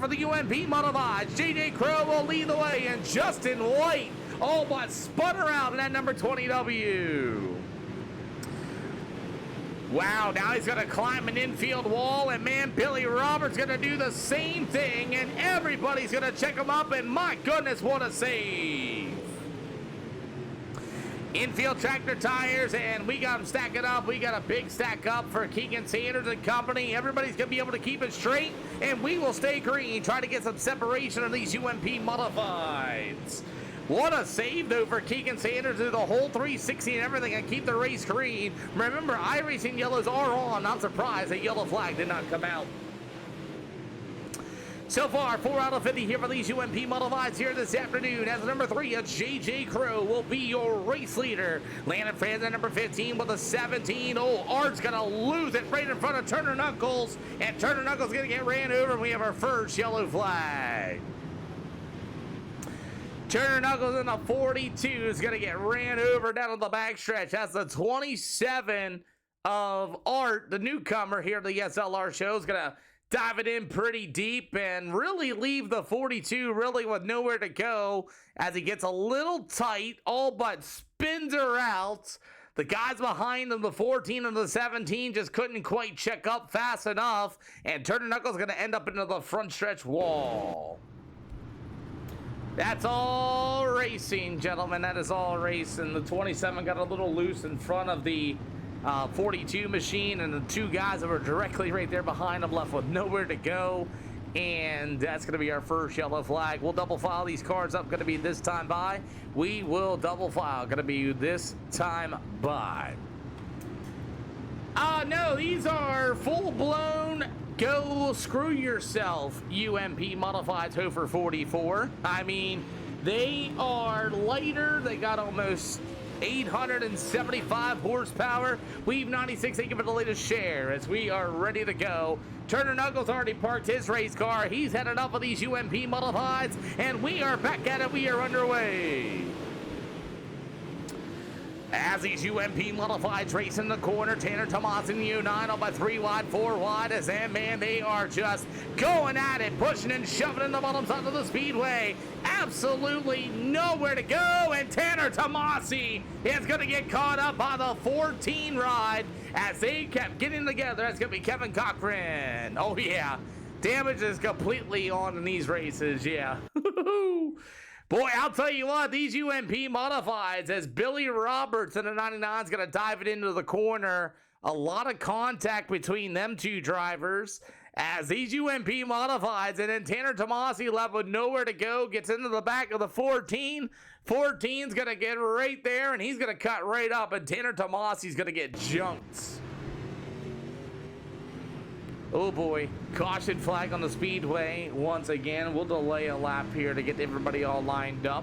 for the UMP Modifieds. J.J. Crow will lead the way, and Justin White all but spun around in that number 20W. Wow, now he's going to climb an infield wall, and man, Billy Roberts going to do the same thing, and everybody's going to check him up, and my goodness, what a save. Infield tractor tires, and we got them stacking up. We got a big stack up for Keegan Sanders and company. Everybody's going to be able to keep it straight, and we will stay green, try to get some separation on these UMP Modifieds. What a save, though, for Keegan Sanders through the whole 360 and everything and keep the race green. Remember, iRacing yellows are on. Not surprised a yellow flag did not come out. So far, 4 out of 50 here for these UMP Modifieds here this afternoon. As number 3, a J.J. Crow will be your race leader. Landon Franz at number 15 with a 17. Oh, Art's going to lose it right in front of Turner Knuckles. And Turner Knuckles going to get ran over, and we have our first yellow flag. Turner Knuckles in the 42 is going to get ran over down on the backstretch. That's the 27 of Art, the newcomer here to the SLR show. Is going to dive it in pretty deep and really leave the 42 really with nowhere to go as he gets a little tight, all but spins her out. The guys behind him, the 14 and the 17, just couldn't quite check up fast enough, and Turner Knuckles is going to end up into the front stretch wall. That's all racing, gentlemen. That is all racing. The 27 got a little loose in front of the 42 machine, and the two guys that were directly right there behind him left with nowhere to go. And that's going to be our first yellow flag. We'll double file these cars up. Going to be this time by. We will double file. Going to be this time by. No, these are full-blown go screw yourself UMP Modifieds Hofer 44. I mean, they are lighter. They got almost 875 horsepower. We've 96. They give it the latest share as we are ready to go. Turner Knuckles already parked his race car. He's had enough of these UMP Modifieds, and we are back at it. We are underway. As these UMP Modifieds race in the corner, Tanner Tomas in the U9 up by 3 wide, 4 wide, as that man, they are just going at it, pushing and shoving in the bottom side of the speedway. Absolutely nowhere to go, and Tanner Tomasi is going to get caught up by the 14 ride as they kept getting together. That's going to be Kevin Cochran. Oh, yeah. Damage is completely on in these races, yeah. Boy, I'll tell you what, these UMP Modifieds, as Billy Roberts in the 99 is going to dive it into the corner. A lot of contact between them two drivers as these UMP Modifieds, and then Tanner Tomasi left with nowhere to go, gets into the back of the 14. 14's going to get right there, and he's going to cut right up, and Tanner Tomasi's going to get junked. Oh boy, caution flag on the speedway. Once again, we'll delay a lap here to get everybody all lined up.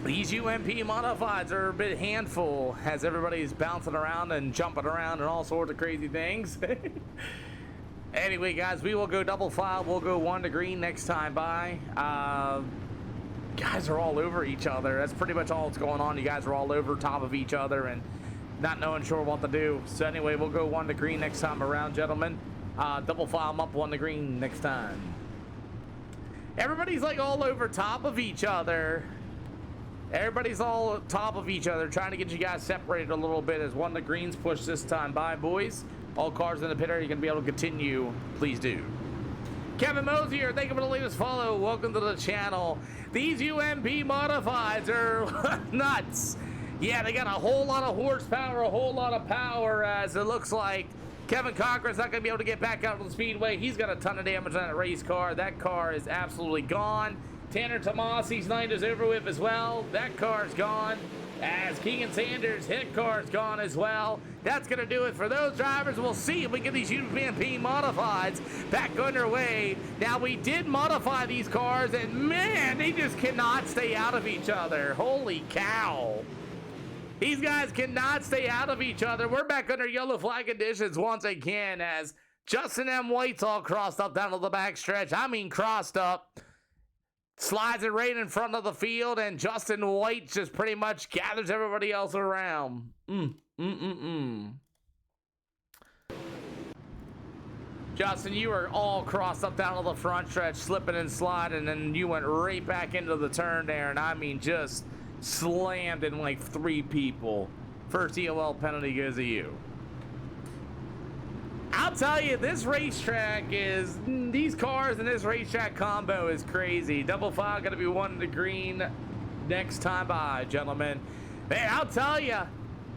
These UMP Modifieds are a bit handful as everybody's bouncing around and jumping around and all sorts of crazy things. Anyway, guys, we will go double file. We'll go 1 to green next time by. Guys are all over each other. That's pretty much all that's going on. You guys are all over top of each other and not knowing sure what to do. So anyway, we'll go 1 to green next time around, gentlemen. Double file them up 1 to green next time. Everybody's like all over top of each other. Everybody's all top of each other, trying to get you guys separated a little bit as 1 to greens push this time by, boys. All cars in the pit area, you're going to be able to continue. Please do. Kevin Mosier, thank you for the latest follow. Welcome to the channel. These UMP Modifieds are nuts. Yeah, they got a whole lot of horsepower, a whole lot of power, as it looks like Kevin Cochran's not going to be able to get back out of the speedway. He's got a ton of damage on that race car. That car is absolutely gone. Tanner Tomasi's night is over with as well. That car's gone. As Keegan Sanders' hit car's gone as well. That's going to do it for those drivers. We'll see if we get these UMP Modifieds back underway. Now, we did modify these cars, and man, they just cannot stay out of each other. Holy cow. These guys cannot stay out of each other. We're back under yellow flag conditions once again as Justin M. White's all crossed up down to the back stretch. I mean crossed up. Slides it right in front of the field, and Justin White just pretty much gathers everybody else around. Justin, you were all crossed up down to the front stretch, slipping and sliding, and then you went right back into the turn there, and I mean just slammed in like 3 people. First EOL penalty goes to you. I'll tell you, this racetrack is, these cars and this racetrack combo is crazy. Double file gonna be 1 to green next time by, gentlemen. Hey, I'll tell you,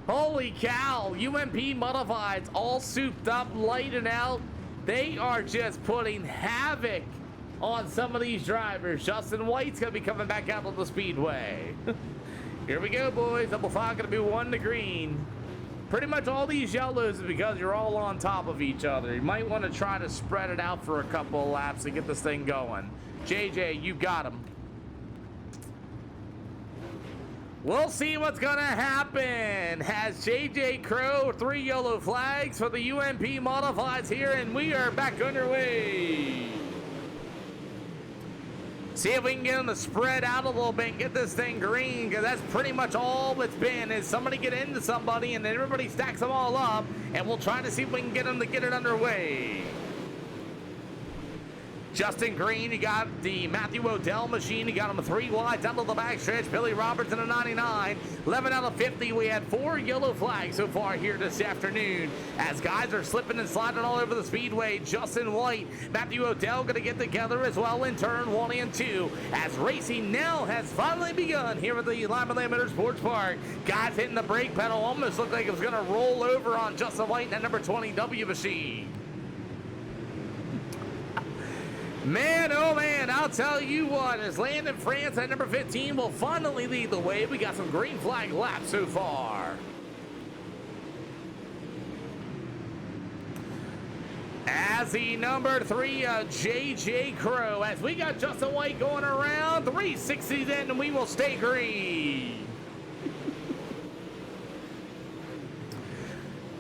holy cow, UMP Modifieds all souped up, lighting out. They are just putting havoc on some of these drivers. Justin White's gonna be coming back out on the speedway. Here we go, boys. Double file gonna be 1 to green. Pretty much all these yellows is because you're all on top of each other. You might want to try to spread it out for a couple of laps to get this thing going. JJ, you got him. We'll see what's gonna happen. Has JJ Crow 3 yellow flags for the UMP Modifieds here, and we are back underway. See if we can get them to spread out a little bit and get this thing green, because that's pretty much all it's been, is somebody get into somebody and then everybody stacks them all up, and we'll try to see if we can get them to get it underway. Justin Green, you got the Matthew Odell machine. You got him 3 wide down to the backstretch. Billy Roberts in a 99. 11 out of 50. We had 4 yellow flags so far here this afternoon, as guys are slipping and sliding all over the speedway. Justin White, Matthew Odell going to get together as well in turn 1 and 2, as racing now has finally begun here at the Limaland Motorsports Park. Guys hitting the brake pedal. Almost looked like it was going to roll over on Justin White in that number 20 W machine. Man, oh man, I'll tell you what, as Landon France at number 15 will finally lead the way. We got some green flag laps so far. As the number 3, JJ Crow, as we got Justin White going around, 360s in, and we will stay green.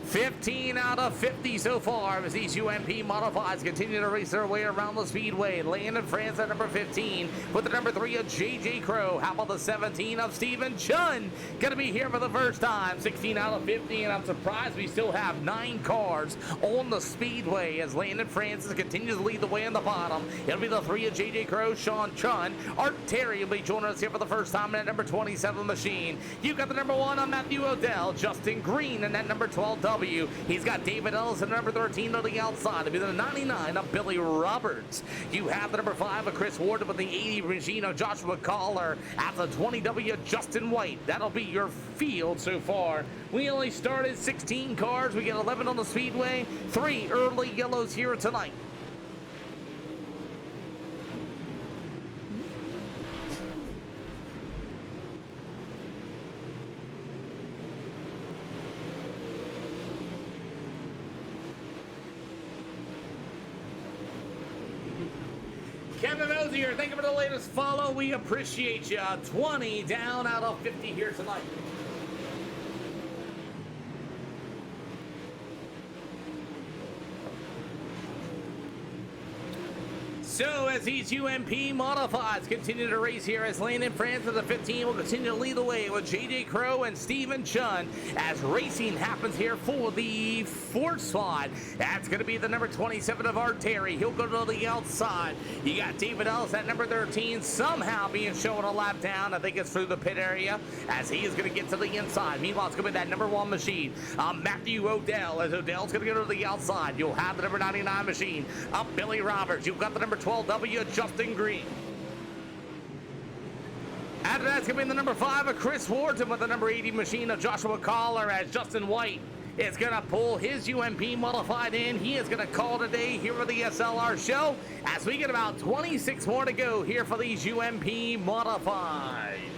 15 out of 50 so far as these UMP Modifieds continue to race their way around the speedway. Landon France at number 15 with the number 3 of JJ Crow. How about the 17 of Stephen Chun? Gonna be here for the first time. 16 out of 50, and I'm surprised we still have 9 cars on the speedway as Landon Francis continues to lead the way on the bottom. It'll be the 3 of JJ Crow, Sean Chun. Art Terry will be joining us here for the first time in that number 27 machine. You've got the number 1 on Matthew Odell, Justin Green, and that number 12 W. He's got David Ellis at number 13 on the outside. It'll be the 99 of Billy Roberts. You have the number 5 of Chris Ward with the 80 machine of Joshua Collar. At the 20 W, Justin White. That'll be your field so far. We only started 16 cars. We get 11 on the speedway. 3 early yellows here tonight. Kevin Mosier, thank you for the latest follow. We appreciate you. 20 down out of 50 here tonight. So as these UMP Modifieds continue to race here, as Landon France at the 15 will continue to lead the way with JJ Crow and Stephen Chun, as racing happens here for the 4th spot. That's going to be the number 27 of Art Terry. He'll go to the outside. You got David Ellis at number 13 somehow being shown a lap down. I think it's through the pit area, as he is going to get to the inside. Meanwhile, it's going to be that number 1 machine, Matthew Odell, as Odell's going to go to the outside. You'll have the number 99 machine, Billy Roberts. You've got the number 12 W, Justin Green. After that's going to be the number 5 of Chris Wharton with the number 80 machine of Joshua Collar, as Justin White is going to pull his UMP Modified in. He is going to call today here for the SLR show, as we get about 26 more to go here for these UMP Modifieds.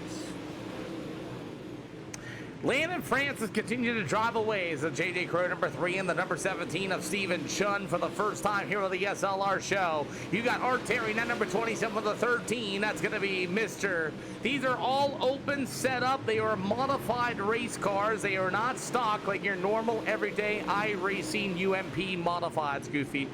Landon Francis continued to drive away as the JJ Crow number 3 and the number 17 of Stephen Chun for the first time here on the SLR show. You got Art Terry, that number 27 with the 13. That's going to be Mr. These are all open setup. They are modified race cars. They are not stock like your normal everyday iRacing UMP Modifieds, Goofy.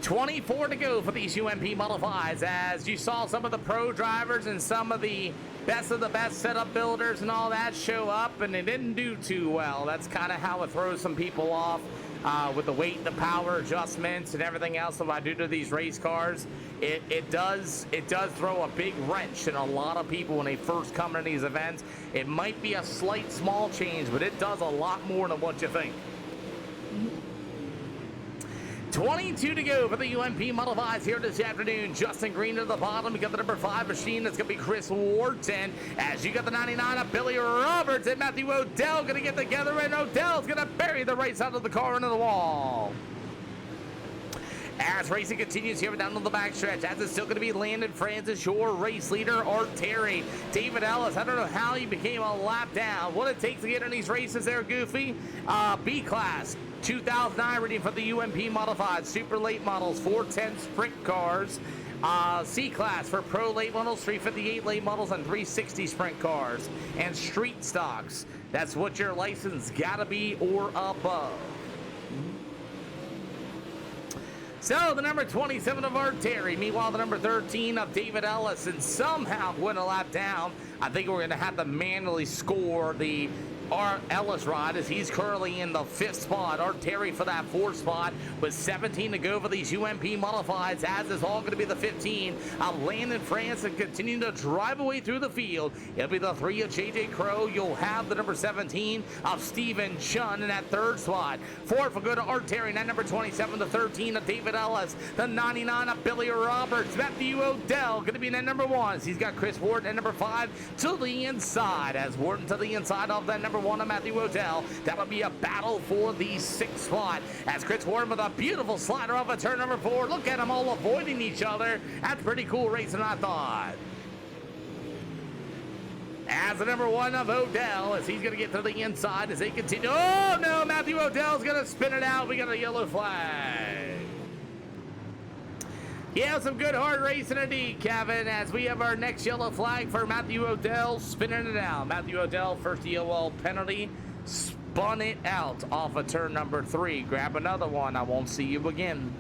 24 to go for these UMP Modifieds, as you saw some of the pro drivers and some of the best setup builders and all that show up, and they didn't do too well. That's kind of how it throws some people off. with the weight, the power adjustments, and everything else that I do to these race cars, it does throw a big wrench in a lot of people when they first come into these events. It might be a slight small change, but it does a lot more than what you think. 22 to go for the UMP Model 5s here this afternoon. Justin Green to the bottom. You got the number 5 machine. That's going to be Chris Wharton. As you got the 99 of Billy Roberts and Matthew Odell going to get together, and Odell's going to bury the right side of the car into the wall. As racing continues here down on the backstretch, as it's still going to be Landon Francis, your race leader, Art Terry. David Ellis, I don't know how he became a lap down. What it takes to get in these races there, Goofy. B-Class, 2009 reading for the UMP Model 5, Super Late Models, 410 Sprint cars. C-Class for Pro Late Models, 358 Late Models, and 360 Sprint cars. And Street Stocks, that's what your license gotta be or above. So the number 27 of Art Terry, meanwhile the number 13 of David Ellis, and somehow went a lap down. I think we're going to have to manually score the Art Ellis ride, as he's currently in the 5th spot. Art Terry for that 4th spot with 17 to go for these UMP modifieds, as is all going to be the 15 of Landon France, and continuing to drive away through the field. It'll be the 3 of JJ Crow. You'll have the number 17 of Stephen Chun in that 3rd spot. 4th will go to Art Terry, and that number 27 to 13 of David Ellis. The 99 of Billy Roberts. Matthew Odell going to be in that number 1. So he's got Chris Wharton at number 5 to the inside, as Wharton to the inside of that number 1 of Matthew Odell. That would be a battle for the 6th spot, as Chris Wharton with a beautiful slider off of turn number 4. Look at them all avoiding each other. That's pretty cool racing, I thought. As the number 1 of Odell, as he's going to get to the inside as they continue. Oh no, Matthew Odell's going to spin it out. We got a yellow flag. Yeah, some good hard racing indeed, Kevin, as we have our next yellow flag for Matthew Odell spinning it out. Matthew Odell, first EOL penalty, spun it out off of turn number 3. Grab another one. I won't see you again.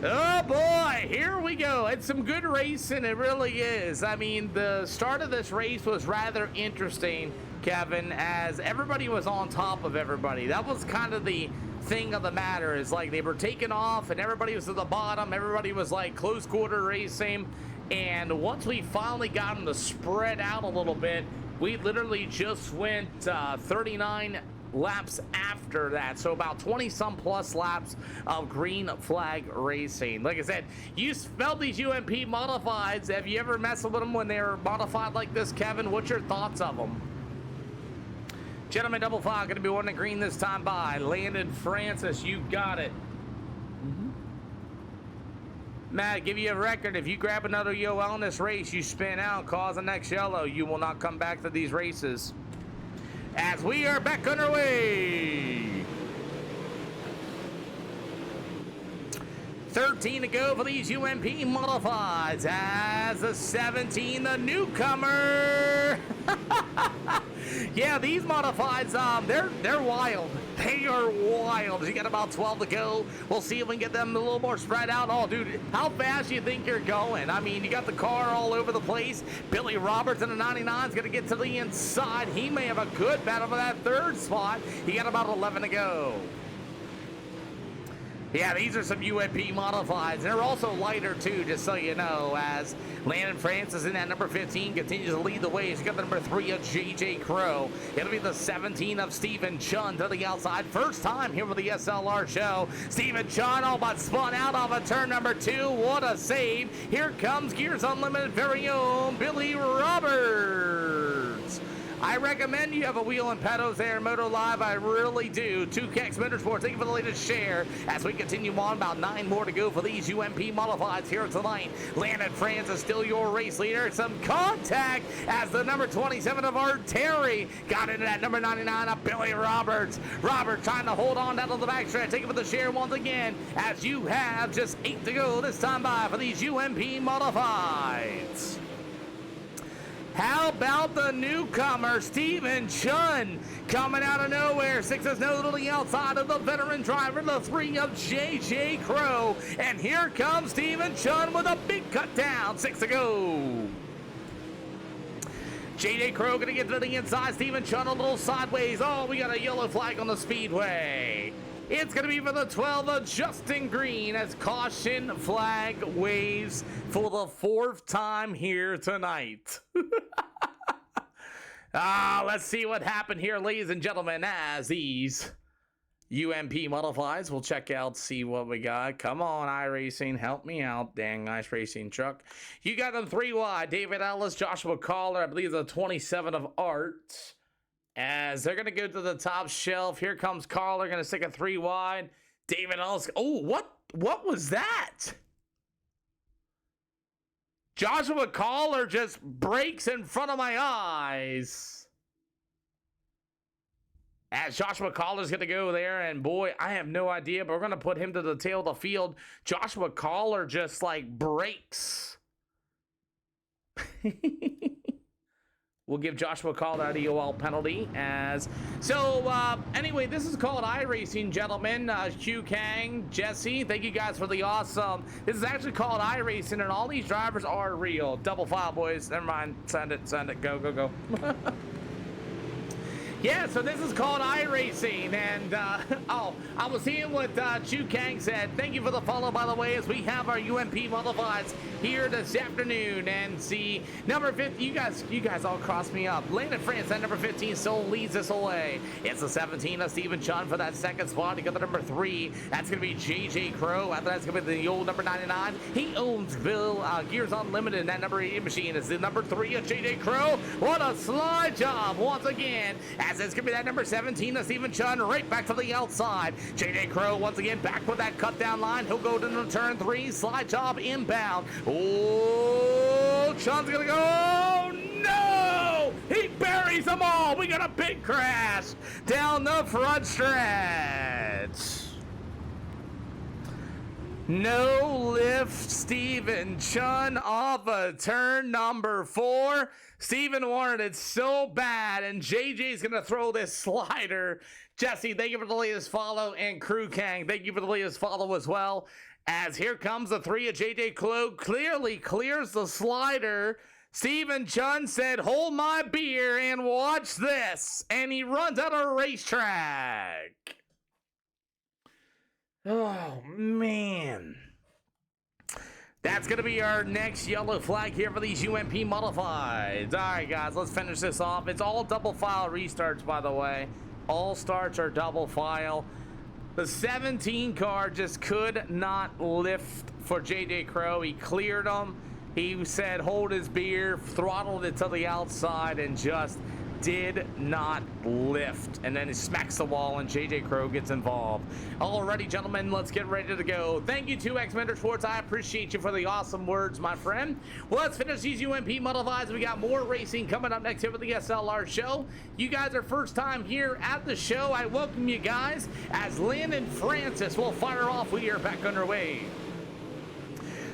Oh boy, here we go. It's some good racing, it really is. I mean, the start of this race was rather interesting, Kevin, as everybody was on top of everybody. That was kind of the thing of the matter, is like they were taking off and everybody was at the bottom. Everybody was like close quarter racing, and once we finally got them to spread out a little bit, we literally just went 39 laps after that, so about 20 some plus laps of green flag racing. Like I said, you smelled these UMP modifieds. Have you ever messed with them when they're modified like this, Kevin? What's your thoughts of them? Gentlemen, double file going to be one in green this time by Landon Francis. You got it. Matt, give you a record. If you grab another UOL in this race, you spin out, cause the next yellow. You will not come back to these races. As we are back underway. 13 to go for these UMP modifieds, as the 17, the newcomer. Yeah, these modifieds, they're wild. They are wild. You got about 12 to go. We'll see if we can get them a little more spread out. Oh, dude, how fast do you think you're going? I mean, you got the car all over the place. Billy Roberts in the 99 is going to get to the inside. He may have a good battle for that 3rd spot. He got about 11 to go. Yeah, these are some UMP modifieds. They're also lighter, too, just so you know, as Landon Francis in that number 15 continues to lead the way. He's got the number 3 of JJ Crow. It'll be the 17 of Stephen Chun to the outside. First time here with the SLR show. Stephen Chun all but spun out of a turn number 2. What a save. Here comes Gears Unlimited very own Billy Roberts. I recommend you have a wheel and pedals there, Moto Live. I really do. 2Kex Motorsports, thank you for the latest share. As we continue on, about 9 more to go for these UMP modifieds here tonight. Landon Francis still your race leader. Some contact as the number 27 of Art Terry got into that number 99 of Billy Roberts. Robert trying to hold on down to the backstretch. Take it for the share once again, as you have just 8 to go this time by for these UMP modifieds. How about the newcomer, Stephen Chun, coming out of nowhere? 6 is no to the outside of the veteran driver, the 3 of JJ Crow. And here comes Stephen Chun with a big cut down. 6 to go. JJ Crow gonna get to the inside. Steven Chun a little sideways. Oh, we got a yellow flag on the speedway. It's gonna be for the 12 of Justin Green as caution flag waves for the 4th time here tonight. Let's see what happened here, ladies and gentlemen, as these UMP modifieds. We'll check out, see what we got. Come on, iRacing, help me out. Dang, nice racing truck. You got them 3 wide. David Ellis, Joshua Collar, I believe the 27 of Art. As they're going to go to the top shelf. Here comes Collar, going to stick a 3 wide. David Ellis. Oh, what was that? Joshua Collar just breaks in front of my eyes. As Joshua Collar's going to go there, and boy, I have no idea, but we're going to put him to the tail of the field. Joshua Collar just, like, breaks. We'll give Joshua Collar a DOL penalty as... So, anyway, this is called iRacing, gentlemen. Hugh Kang, Jesse, thank you guys for the awesome... This is actually called iRacing, and all these drivers are real. Double file, boys. Never mind. Send it. Go, go, go. Yeah, so this is called iRacing, and, oh, I was seeing what Chu Kang said. Thank you for the follow, by the way, as we have our UMP modifieds here this afternoon, and see, number 50, you guys all crossed me up. Landon France at number 15 still leads us away. It's the 17 of Steven Chun for that second spot. You got the number 3, that's going to be JJ Crow. After that's going to be the old number 99. He owns Bill Gears Unlimited, and that number 8 machine is the number 3 of JJ Crow. What a slide job once again. As it's going to be that number 17 of Steven Chun right back to the outside. JJ Crow once again back with that cut down line. He'll go to the turn 3. Slide job inbound. Oh, Chun's going to go. Oh, no! He buries them all. We got a big crash down the front stretch. No lift, Steven Chun off of turn number 4. Steven wanted it so bad, and JJ's going to throw this slider. Jesse, thank you for the latest follow, and Crew Kang, thank you for the latest follow as well. As here comes the 3 of JJ Crow, clearly clears the slider. Steven Chun said, hold my beer and watch this, and he runs out of racetrack. Oh, man. That's going to be our next yellow flag here for these UMP modifieds. All right, guys, let's finish this off. It's all double file restarts, by the way. All starts are double file. The 17 car just could not lift for JJ Crow. He cleared them. He said, hold his beer, throttled it to the outside, and just did not lift, and then he smacks the wall, and JJ Crow gets involved. Alrighty, gentlemen, let's get ready to go. Thank you to X Motorsports. I appreciate you for the awesome words, my friend. Well, let's finish these UMP modifieds. We got more racing coming up next here with the SLR show. You guys are first time here at the show. I welcome you guys as Landon Francis will fire off. We are back underway.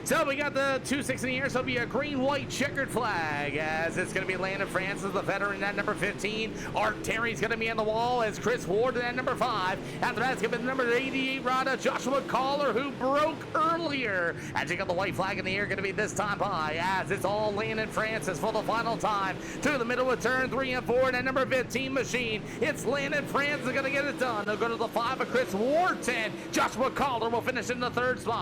So we got the 2-6 in the air, so it'll be a green-white checkered flag as it's going to be Landon Francis, the veteran at number 15. Art Terry's going to be on the wall as Chris Ward at number 5. After that, it's going to be the number 88 rider, Joshua Collar, who broke earlier. As you got the white flag in the air, going to be this time by as it's all Landon Francis for the final time. To the middle of turn 3 and 4, and at number 15 machine, it's Landon Francis going to get it done. They'll go to the 5 of Chris Wharton. Joshua Collar will finish in the 3rd spot.